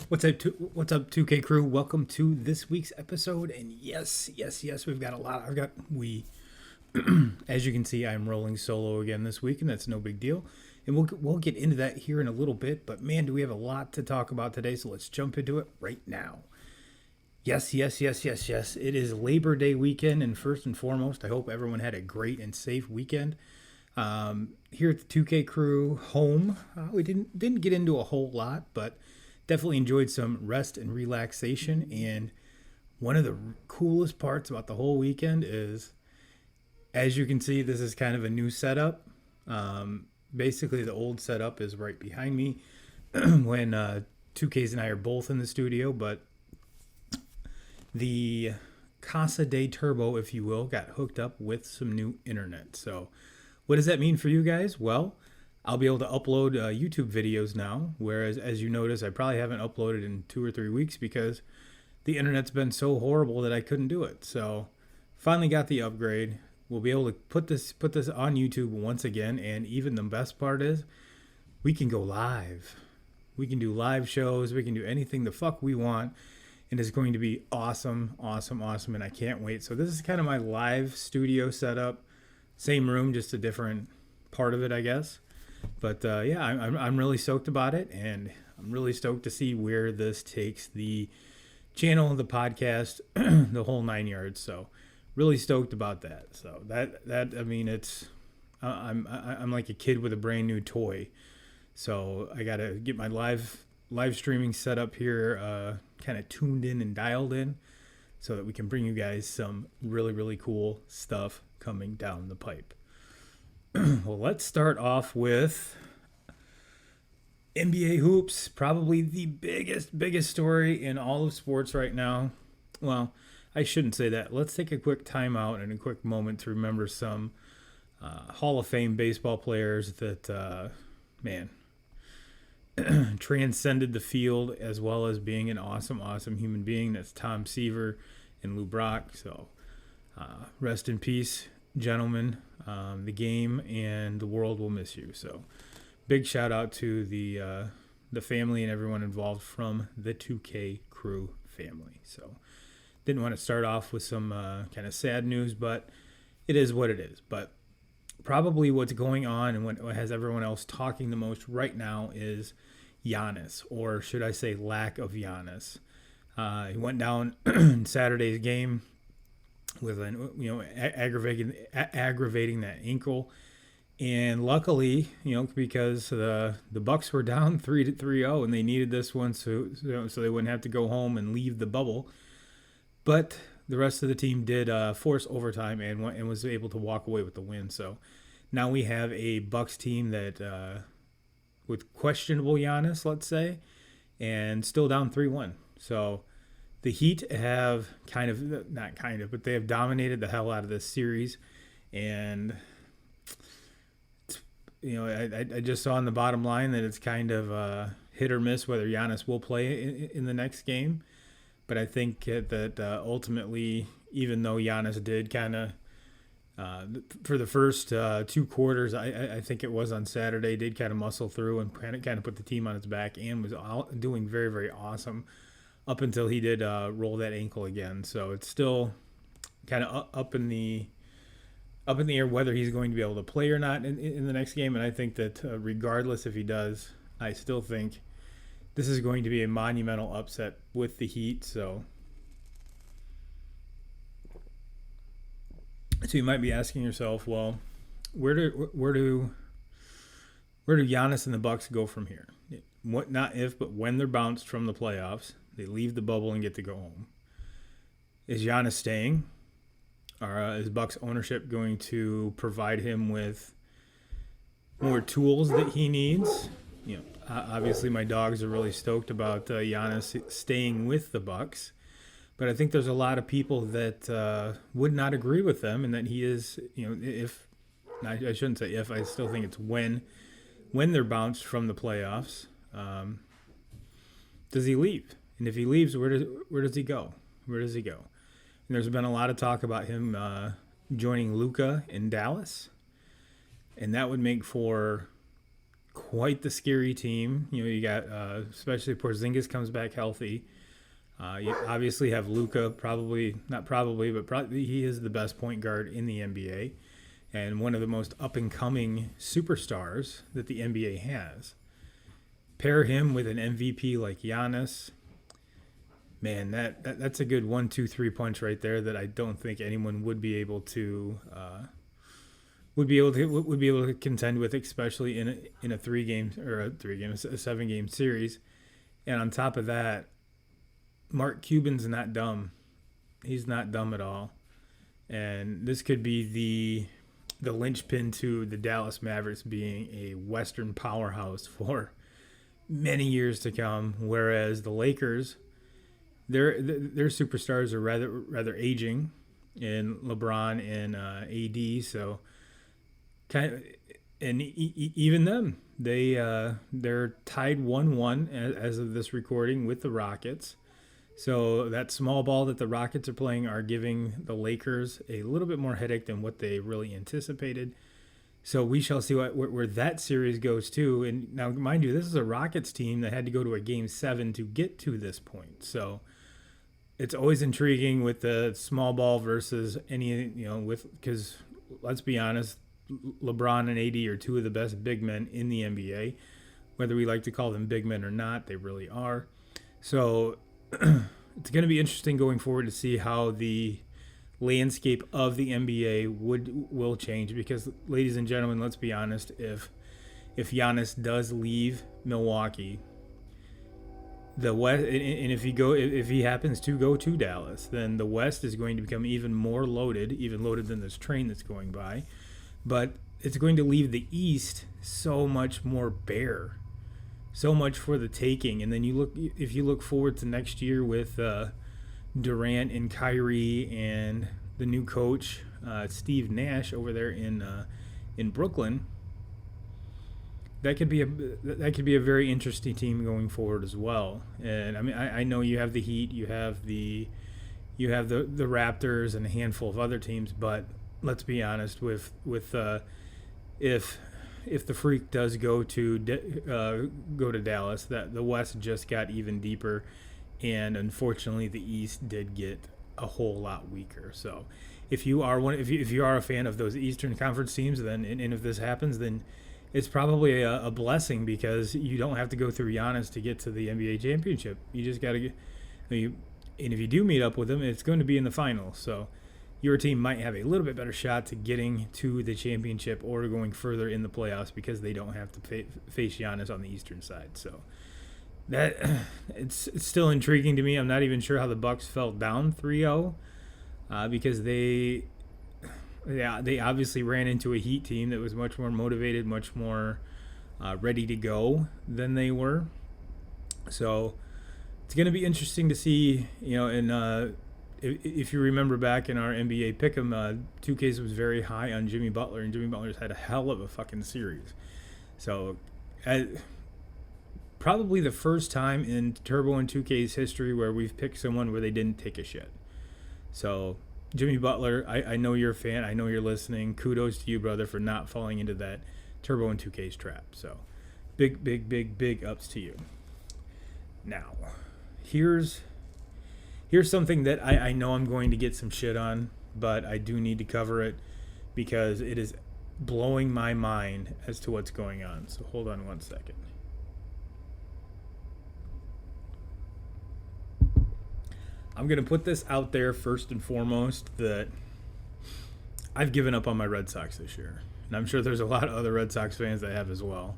What's up, 2K crew? Welcome to this week's episode. And yes, we've got a lot. As you can see, I'm rolling solo again this week, and that's no big deal. And we'll get into that here in a little bit. But man, do we have a lot to talk about today? So let's jump into it right now. Yes. It is Labor Day weekend, and first and foremost, I hope everyone had a great and safe weekend. Here at the 2K crew home, we didn't get into a whole lot, but definitely enjoyed some rest and relaxation. And one of the coolest parts about the whole weekend is, as you can see, this is kind of a new setup. Basically, the old setup is right behind me when 2Ks and I are both in the studio, but the Casa de Turbo, if you will, got hooked up with some new internet. So what does that mean for you guys? Well, I'll be able to upload YouTube videos now, whereas, as you notice, I probably haven't uploaded in 2 or 3 weeks because the internet's been so horrible that I couldn't do it. So finally got the upgrade. We'll be able to put this on YouTube once again, and even the best part is we can go live. We can do live shows. We can do anything the fuck we want, and it's going to be awesome, and I can't wait. So this is kind of my live studio setup. Same room, just a different part of it, I guess. But yeah, I'm really stoked about it, and I'm really stoked to see where this takes the channel, the podcast, the whole 9 yards. So really stoked about that. So that I mean, it's I'm like a kid with a brand new toy. So I gotta get my live streaming set up here, kind of tuned in and dialed in, so that we can bring you guys some really cool stuff coming down the pipe. Well, let's start off with NBA hoops, probably the biggest story in all of sports right now. Well, I shouldn't say that. Let's take a quick timeout and a quick moment to remember some Hall of Fame baseball players that, man, transcended the field as well as being an awesome human being. That's Tom Seaver and Lou Brock. So rest in peace, gentlemen. The game and the world will miss you. So big shout out to the family and everyone involved from the 2K crew family. So didn't want to start off with some kind of sad news, but it is what it is. But probably what's going on and what has everyone else talking the most right now is Giannis, or should I say lack of Giannis. He went down in Saturday's game with aggravating that ankle, and luckily, because the Bucks were down 3-0 and they needed this one so they wouldn't have to go home and leave the bubble. But the rest of the team did force overtime and was able to walk away with the win. So now we have a Bucks team that with questionable Giannis, let's say, and still down 3-1. So the Heat have but they have dominated the hell out of this series. And, I just saw on the bottom line that it's kind of hit or miss whether Giannis will play in the next game. But I think that ultimately, even though Giannis did kind of, for the first 2 quarters, I think it was on Saturday, did kind of muscle through and kind of put the team on its back and was doing very awesome up until he did roll that ankle again. So it's still kind of up in the air whether he's going to be able to play or not in the next game. And I think that regardless if he does, I still think this is going to be a monumental upset with the Heat. So you might be asking yourself, well, where do Giannis and the Bucks go from here? What, not if, but when they're bounced from the playoffs, they leave the bubble and get to go home. Is Giannis staying? Or is Bucks ownership going to provide him with more tools that he needs? Obviously my dogs are really stoked about Giannis staying with the Bucks, but I think there's a lot of people that would not agree with them, and that he is, I shouldn't say if, I still think it's when they're bounced from the playoffs, does he leave? And if he leaves, where does he go? Where does he go? And there's been a lot of talk about him joining Luka in Dallas, and that would make for quite the scary team. You got especially if Porzingis comes back healthy. You obviously have Luka, probably he is the best point guard in the NBA and one of the most up-and-coming superstars that the NBA has. Pair him with an MVP like Giannis. Man, that's a good 1-2-3 punch right there that I don't think anyone would be able to contend with, especially in a 7-game series. And on top of that, Mark Cuban's not dumb. He's not dumb at all. And this could be the linchpin to the Dallas Mavericks being a Western powerhouse for many years to come. Whereas the Lakers, their superstars are rather aging in LeBron and AD. So even them, they're tied 1-1 as of this recording with the Rockets. So that small ball that the Rockets are playing are giving the Lakers a little bit more headache than what they really anticipated. So we shall see where that series goes to. And now, mind you, this is a Rockets team that had to go to a Game 7 to get to this point. So it's always intriguing with the small ball versus because let's be honest, LeBron and AD are two of the best big men in the NBA. Whether we like to call them big men or not, they really are. So it's going to be interesting going forward to see how the landscape of the NBA will change because, ladies and gentlemen, let's be honest, if Giannis does leave Milwaukee, the West, and if he happens to go to Dallas, then the West is going to become even more loaded, even loaded than this train that's going by, but it's going to leave the East so much more bare. So much for the taking. And then if you look forward to next year with Durant and Kyrie and the new coach Steve Nash over there in Brooklyn, that could be a very interesting team going forward as well. And I mean, I know you have the Heat, you have the Raptors and a handful of other teams, but let's be honest with if the freak does go to Dallas, that the West just got even deeper, and unfortunately the East did get a whole lot weaker. So if you are a fan of those Eastern Conference teams, then and if this happens, then it's probably a blessing because you don't have to go through Giannis to get to the NBA championship. You just got to get, and if you do meet up with him, it's going to be in the finals. So your team might have a little bit better shot to getting to the championship or going further in the playoffs because they don't have to face Giannis on the Eastern side. So that it's still intriguing to me. I'm not even sure how the Bucks felt down 3-0 because they obviously ran into a Heat team that was much more motivated, much more ready to go than they were. So it's going to be interesting to see, if you remember back in our NBA Pick'em, 2K's was very high on Jimmy Butler, and Jimmy Butler's had a hell of a fucking series. So, probably the first time in Turbo and 2K's history where we've picked someone where they didn't take a shit. So, Jimmy Butler, I know you're a fan. I know you're listening. Kudos to you, brother, for not falling into that Turbo and 2K's trap. So, big ups to you. Now, here's something that I know I'm going to get some shit on, but I do need to cover it because it is blowing my mind as to what's going on. So hold on one second. I'm going to put this out there first and foremost that I've given up on my Red Sox this year. And I'm sure there's a lot of other Red Sox fans that have as well.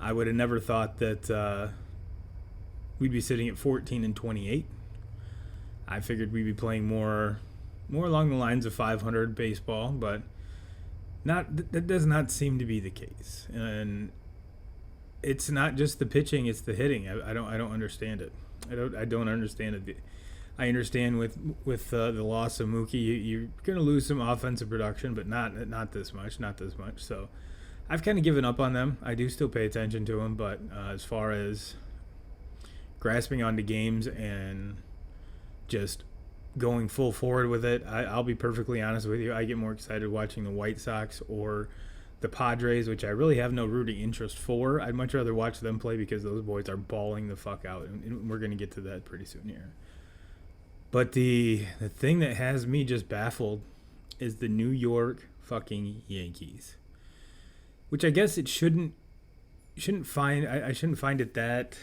I would have never thought that we'd be sitting at 14-28. I figured we'd be playing more along the lines of 500 baseball, but that does not seem to be the case. And it's not just the pitching; it's the hitting. I don't understand it. I don't understand it. I understand with the loss of Mookie, you're going to lose some offensive production, but not this much. So I've kind of given up on them. I do still pay attention to them, but as far as grasping onto games and just going full forward with it, I'll be perfectly honest with you. I get more excited watching the White Sox or the Padres, which I really have no rooting interest for. I'd much rather watch them play because those boys are balling the fuck out, and we're going to get to that pretty soon here. But the thing that has me just baffled is the New York fucking Yankees, which I guess it shouldn't find I shouldn't find it that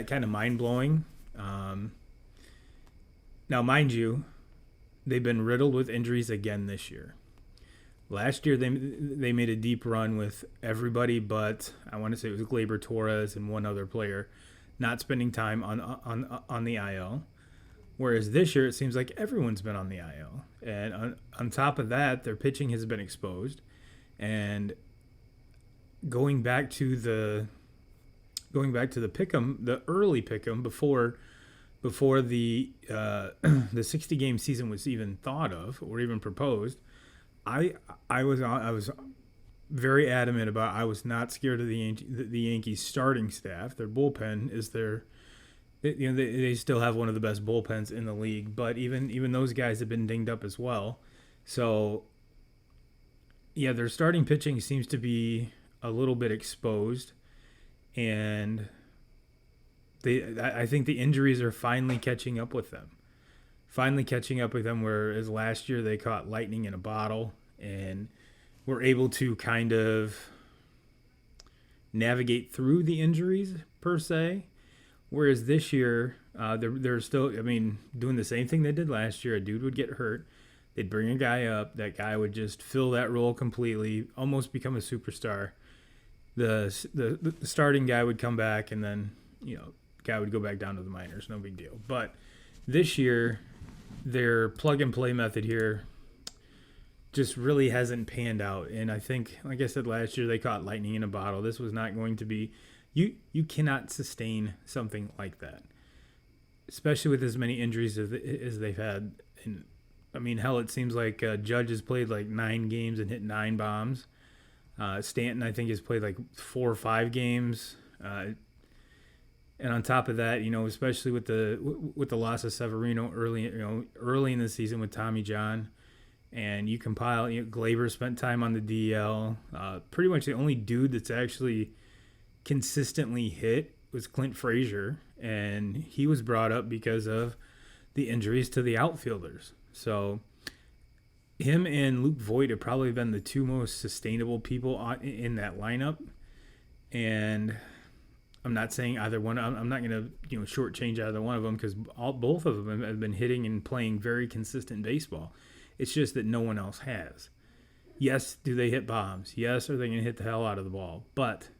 kind of mind blowing. Now, mind you, they've been riddled with injuries again this year. Last year, they made a deep run with everybody but, I want to say it was Gleyber Torres and one other player not spending time on the IL. Whereas this year, it seems like everyone's been on the IL. And on top of that, their pitching has been exposed. And going back to the pick'em, the early pick'em before the the 60-game season was even thought of or even proposed, I was very adamant about I was not scared of the Yankees starting staff. Their bullpen is they still have one of the best bullpens in the league, but even those guys have been dinged up as well. So yeah, their starting pitching seems to be a little bit exposed, and I think the injuries are finally catching up with them. Whereas last year they caught lightning in a bottle and were able to kind of navigate through the injuries per se. Whereas this year they're still, doing the same thing they did last year. A dude would get hurt. They'd bring a guy up. That guy would just fill that role completely, almost become a superstar. The starting guy would come back, and then, guy would go back down to the minors. No big deal. But this year, their plug-and-play method here just really hasn't panned out. And I think, like I said, last year they caught lightning in a bottle. This was not going to be... You cannot sustain something like that, especially with as many injuries as they've had. And hell, it seems like Judge has played like 9 games and hit 9 bombs. Stanton, I think, has played like 4 or 5 games. And on top of that, especially with the loss of Severino early in the season with Tommy John, and you compile, Gleyber spent time on the DL. Pretty much the only dude that's actually consistently hit was Clint Frazier, and he was brought up because of the injuries to the outfielders. So him and Luke Voigt have probably been the 2 most sustainable people in that lineup. And I'm not saying either one. I'm not going to shortchange either one of them, because both of them have been hitting and playing very consistent baseball. It's just that no one else has. Yes, do they hit bombs? Yes, are they going to hit the hell out of the ball? But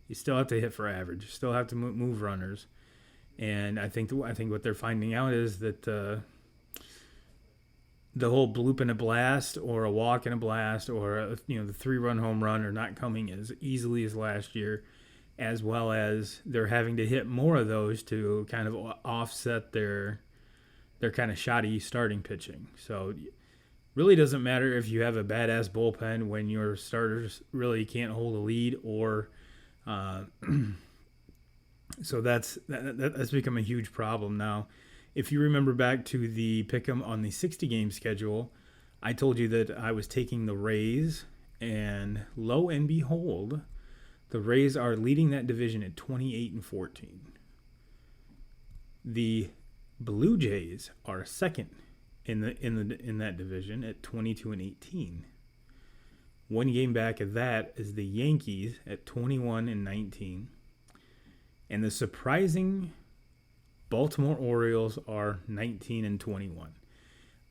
you still have to hit for average. You still have to move runners. And I think what they're finding out is that the whole bloop in a blast or a walk in a blast or the 3-run home run are not coming as easily as last year, as well as they're having to hit more of those to kind of offset their kind of shoddy starting pitching. So it really doesn't matter if you have a badass bullpen when your starters really can't hold a lead, or so that's become a huge problem now. If you remember back to the pick'em on the 60-game schedule, I told you that I was taking the Rays, and lo and behold, the Rays are leading that division at 28-14. The Blue Jays are second in that division at 22-18. 1 game back of that is the Yankees at 21-19. And the surprising Baltimore Orioles are 19-21.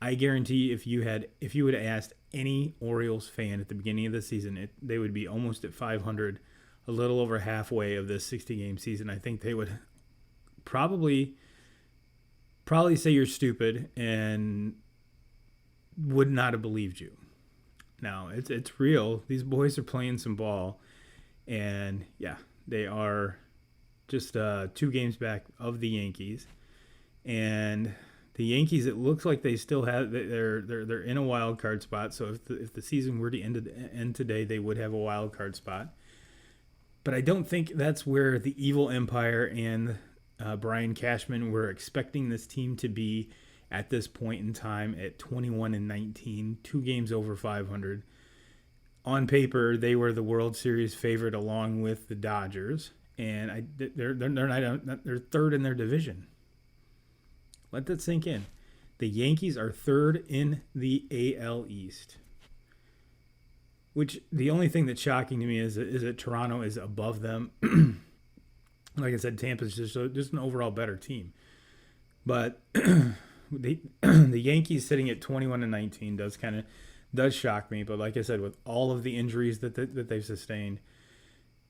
I guarantee if you would have asked any Orioles fan at the beginning of the season, they would be almost at 500, a little over halfway of this 60-game season. I think they would probably say you're stupid and would not have believed you. Now, it's real. These boys are playing some ball, and yeah, they are just 2 games back of the Yankees. And the Yankees, it looks like they still have they're in a wild card spot. So if the season were to end today, they would have a wild card spot. But I don't think that's where the evil empire and Brian Cashman were expecting this team to be at this point in time at 21-19, 2 games over 500. on paper they were the World Series favorite along with the Dodgers, and they're third in their division. Let that sink in. The Yankees are third in the AL East. Which the only thing that's shocking to me is that Toronto is above them. Like I said, Tampa's just an overall better team. But the Yankees sitting at 21-19 does shock me. But like I said, with all of the injuries that they've sustained,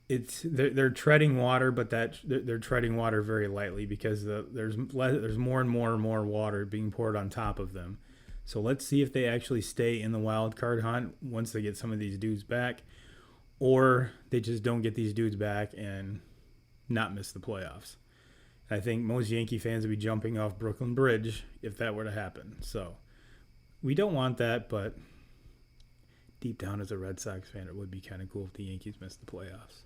they're treading water, but they're treading water very lightly because there's more and more water being poured on top of them. So let's see if they actually stay in the wild card hunt once they get some of these dudes back, or they just don't get these dudes back and not miss the playoffs. I think most Yankee fans would be jumping off Brooklyn Bridge if that were to happen. So we don't want that, but deep down as a Red Sox fan, it would be kind of cool if the Yankees missed the playoffs.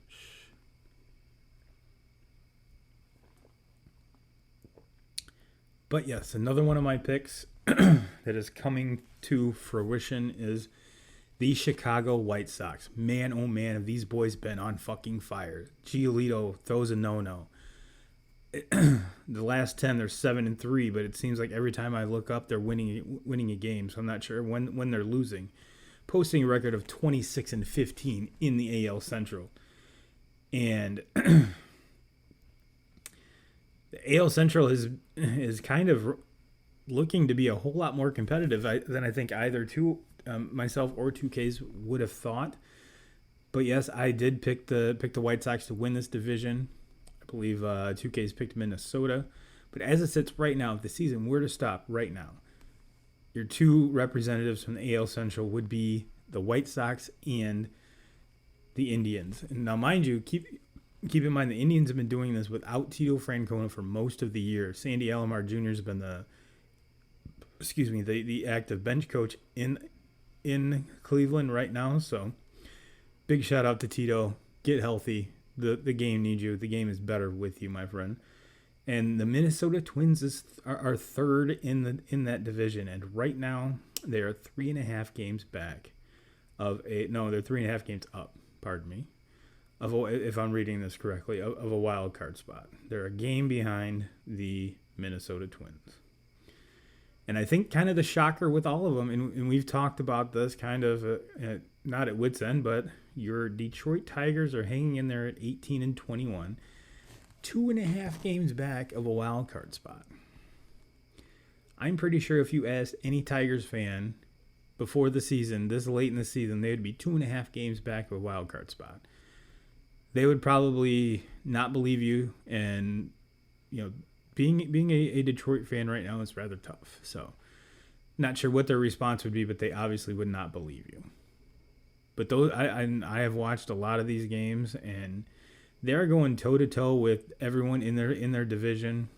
But yes, another one of my picks that is coming to fruition is the Chicago White Sox. Man, oh man, have these boys been on fucking fire. Giolito throws a no-no. The last 10, they're 7-3, but it seems like every time I look up, they're winning a game. So I'm not sure when they're losing. Posting a record of 26-15 in the AL Central. And the AL Central is kind of looking to be a whole lot more competitive than I think either myself or 2Ks would have thought. But yes, I did pick the White Sox to win this division. I believe 2Ks picked Minnesota. But as it sits right now, if the season were to stop right now, your two representatives from the AL Central would be the White Sox and the Indians. And now, mind you, keep in mind the Indians have been doing this without Tito Francona for most of the year. Sandy Alomar Jr. has been the active bench coach in Cleveland right now. So big shout out to Tito. Get healthy. The game needs you. The game is better with you, my friend. And the Minnesota Twins are third in that division, and right now they are 3.5 games back they're 3.5 games up. Pardon me, if I'm reading this correctly, of a wild card spot. They're a game behind the Minnesota Twins. And I think kind of the shocker with all of them, and we've talked about this kind of not at wit's end, but your Detroit Tigers are hanging in there at 18-21, 2.5 games back of a wild card spot. I'm pretty sure if you asked any Tigers fan before the season, this late in the season, they would be 2.5 games back of a wild card spot. They would probably not believe you, and being a Detroit fan right now is rather tough. So, not sure what their response would be, but they obviously would not believe you. But I have watched a lot of these games, and they're going toe to toe with everyone in their division.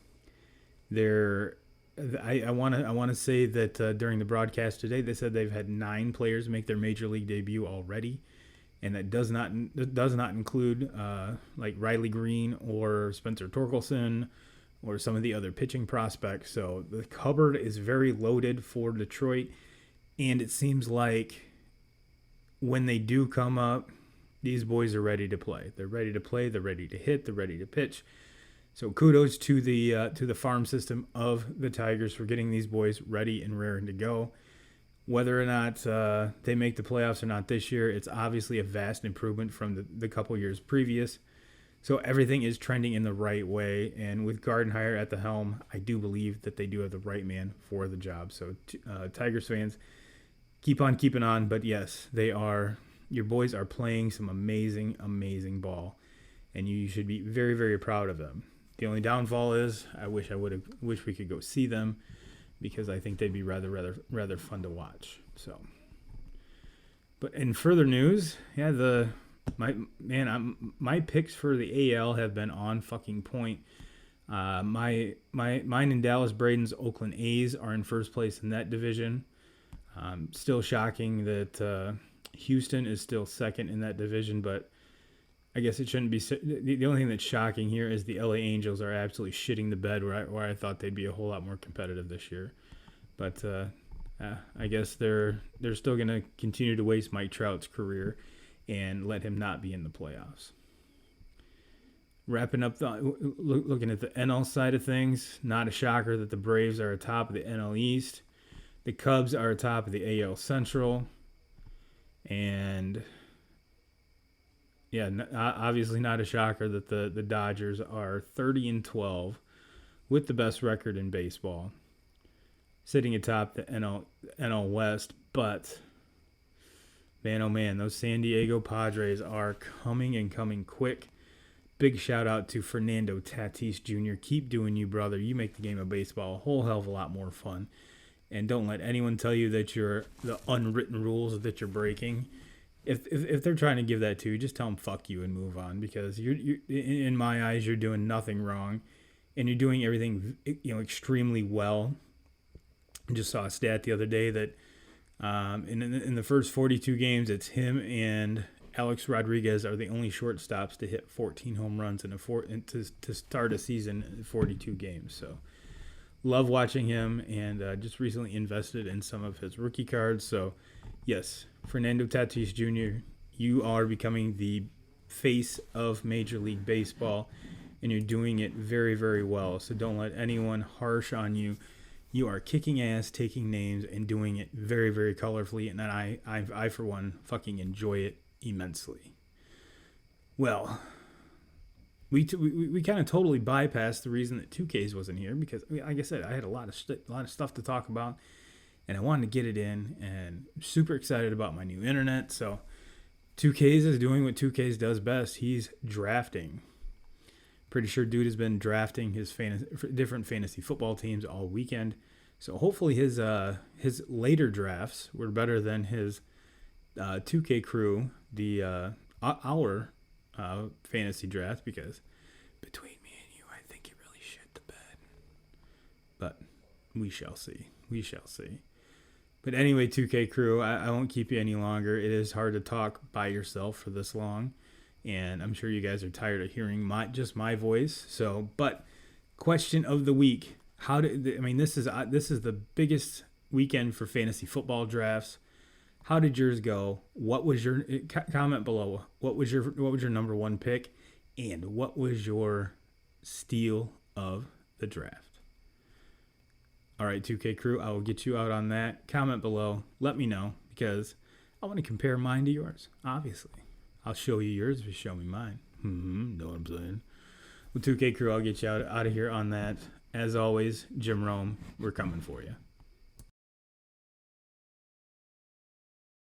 I want to say that during the broadcast today, they said they've had 9 players make their major league debut already, and that does not include like Riley Green or Spencer Torkelson or some of the other pitching prospects. So the cupboard is very loaded for Detroit, and it seems like when they do come up, these boys are ready to play. They're ready to play. They're ready to hit. They're ready to pitch. So kudos to the farm system of the Tigers for getting these boys ready and raring to go. Whether or not they make the playoffs or not this year, it's obviously a vast improvement from the couple years previous. So everything is trending in the right way. And with Gardenhire at the helm, I do believe that they do have the right man for the job. So Tigers fans, keep on keeping on. But yes, your boys are playing some amazing, amazing ball. And you should be very, very proud of them. The only downfall is I wish we could go see them, because I think they'd be rather fun to watch. So, but in further news, yeah, my picks for the AL have been on fucking point. Mine and Dallas Braden's Oakland A's are in first place in that division. Still shocking that Houston is still second in that division, but I guess it shouldn't be. The only thing that's shocking here is the LA Angels are absolutely shitting the bed where I thought they'd be a whole lot more competitive this year. But I guess they're still going to continue to waste Mike Trout's career and let him not be in the playoffs. Wrapping up, looking at the NL side of things, not a shocker that the Braves are atop of the NL East. The Cubs are atop of the AL Central. And, yeah, obviously not a shocker that the Dodgers are 30-12 with the best record in baseball, sitting atop the NL West. But, man, oh man, those San Diego Padres are coming and coming quick. Big shout out to Fernando Tatis Jr. Keep doing you, brother. You make the game of baseball a whole hell of a lot more fun. And don't let anyone tell you that you're the unwritten rules that you're breaking. If they're trying to give that to you, just tell them fuck you and move on, because you in my eyes you're doing nothing wrong, and you're doing everything extremely well. I just saw a stat the other day that in the first 42 games, it's him and Alex Rodriguez are the only shortstops to hit 14 home runs to start a season in 42 games. So love watching him, and just recently invested in some of his rookie cards. So yes, Fernando Tatis Jr., you are becoming the face of Major League Baseball, and you're doing it very, very well. So don't let anyone harsh on you. You are kicking ass, taking names, and doing it very, very colorfully, and I for one, fucking enjoy it immensely. Well, we kind of totally bypassed the reason that 2Ks wasn't here, because, like I said, I had a lot of stuff to talk about, and I wanted to get it in, and I'm super excited about my new internet. So 2Ks is doing what 2Ks does best. He's drafting. Pretty sure dude has been drafting his different fantasy football teams all weekend. So hopefully his later drafts were better than his 2K crew, our fantasy draft, because between me and you, I think he really shit the bed. But we shall see. We shall see. But anyway, 2K crew, I won't keep you any longer. It is hard to talk by yourself for this long, and I'm sure you guys are tired of hearing my voice. So, but question of the week: this is the biggest weekend for fantasy football drafts. How did yours go? What was your comment below? What was your number one pick, and what was your steal of the draft? All right, 2K crew, I will get you out on that. Comment below. Let me know, because I want to compare mine to yours. Obviously, I'll show you yours if you show me mine. Know what I'm saying? Well, 2K crew, I'll get you out of here on that. As always, Jim Rome, we're coming for you.